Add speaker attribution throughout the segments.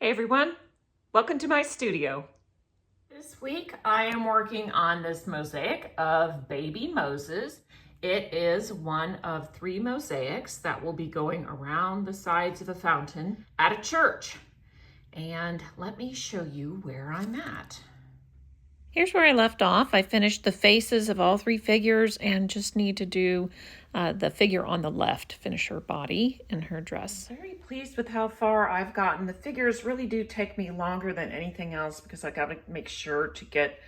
Speaker 1: Hey everyone, welcome to my studio. This week I am working on this mosaic of baby Moses. It is one of 3 mosaics that will be going around the sides of a fountain at a church. And let me show you where I'm at. Here's where I left off. I finished the faces of all 3 figures and just need to do the figure on the left, finish her body and her dress. I'm very pleased with how far I've gotten. The figures really do take me longer than anything else because I got to make sure to get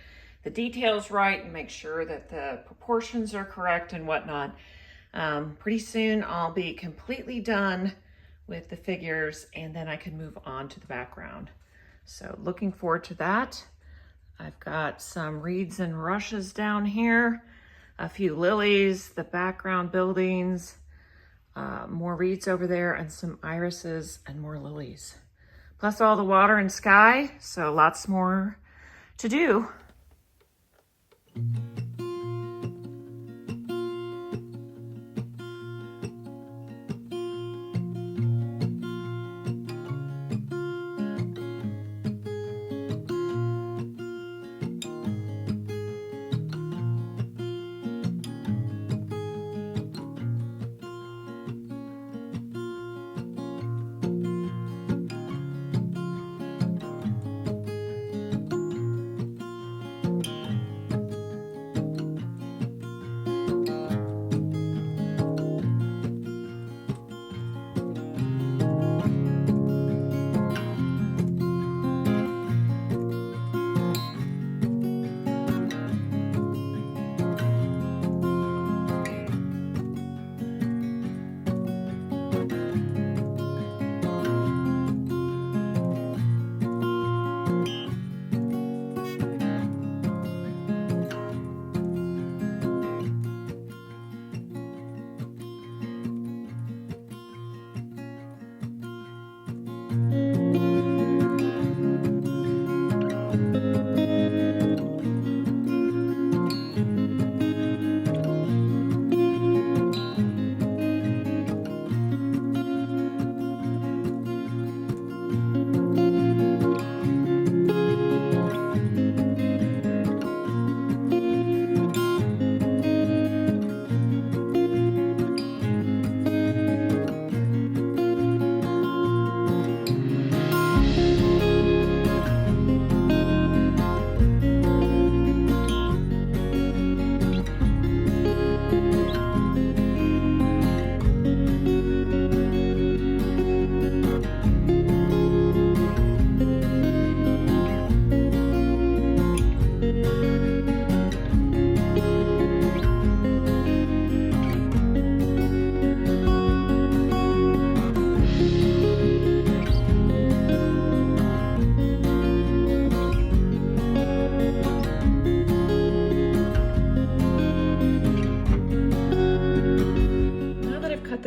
Speaker 1: the details right and make sure that the proportions are correct and whatnot. Pretty soon I'll be completely done with the figures and then I can move on to the background. So looking forward to that. I've got some reeds and rushes down here, a few lilies, the background buildings, more reeds over there, and some irises and more lilies. Plus all the water and sky, so lots more to do.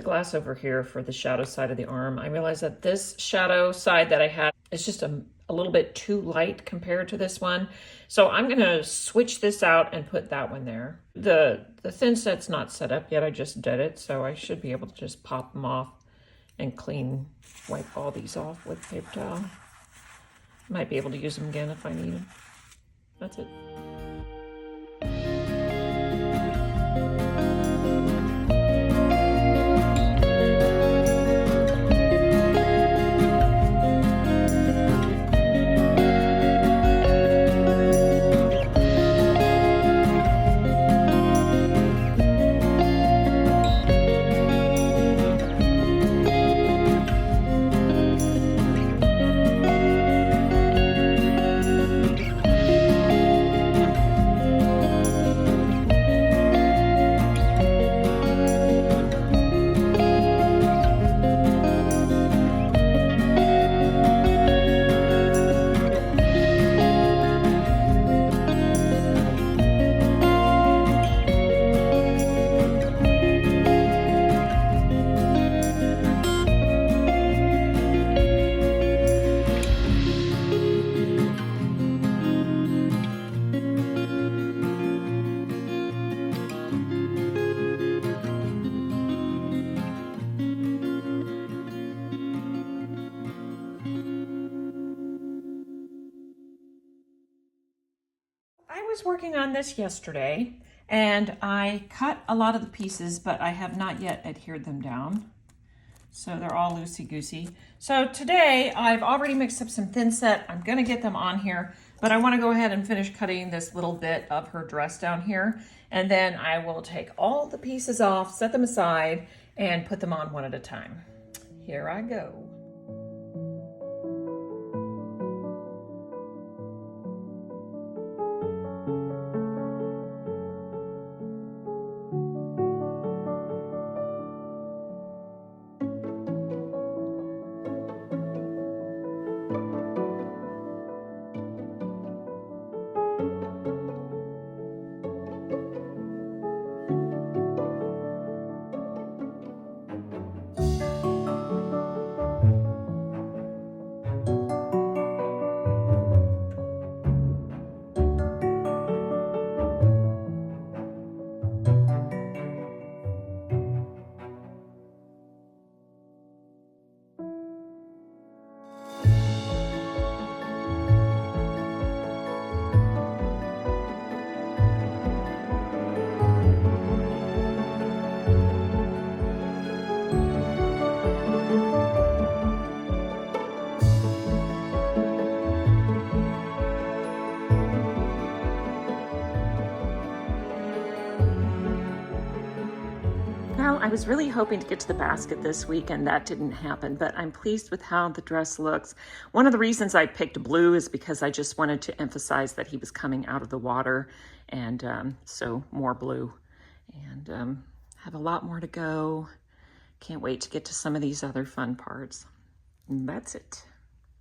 Speaker 1: Glass over here for the shadow side of the arm. I realized that this shadow side that I had is just a little bit too light compared to this one. So I'm gonna switch this out and put that one there. The thin set's not set up yet, I just did it, so I should be able to just pop them off and wipe all these off with paper towel. Might be able to use them again if I need them. That's it. was working on this yesterday and I cut a lot of the pieces, but I have not yet adhered them down. So they're all loosey-goosey. So today I've already mixed up some thinset. I'm gonna get them on here, but I wanna go ahead and finish cutting this little bit of her dress down here. And then I will take all the pieces off, set them aside, and put them on one at a time. Here I go. Well, I was really hoping to get to the basket this week and that didn't happen, but I'm pleased with how the dress looks. One of the reasons I picked blue is because I just wanted to emphasize that he was coming out of the water, and so more blue. And have a lot more to go. Can't wait to get to some of these other fun parts. And that's it.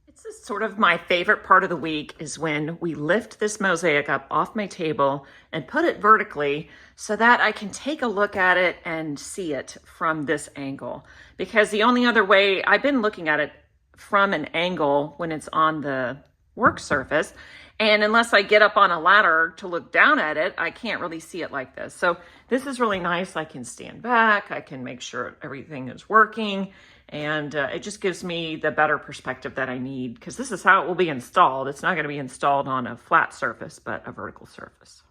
Speaker 1: This is sort of my favorite part of the week is when we lift this mosaic up off my table and put it vertically so that I can take a look at it and see it from this angle. Because the only other way, I've been looking at it from an angle when it's on the work surface, and unless I get up on a ladder to look down at it, I can't really see it like this. So this is really nice. I can stand back, I can make sure everything is working, and it just gives me the better perspective that I need, because this is how it will be installed. It's not going to be installed on a flat surface, but a vertical surface.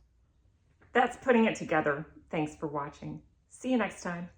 Speaker 1: That's putting it together. Thanks for watching. See you next time.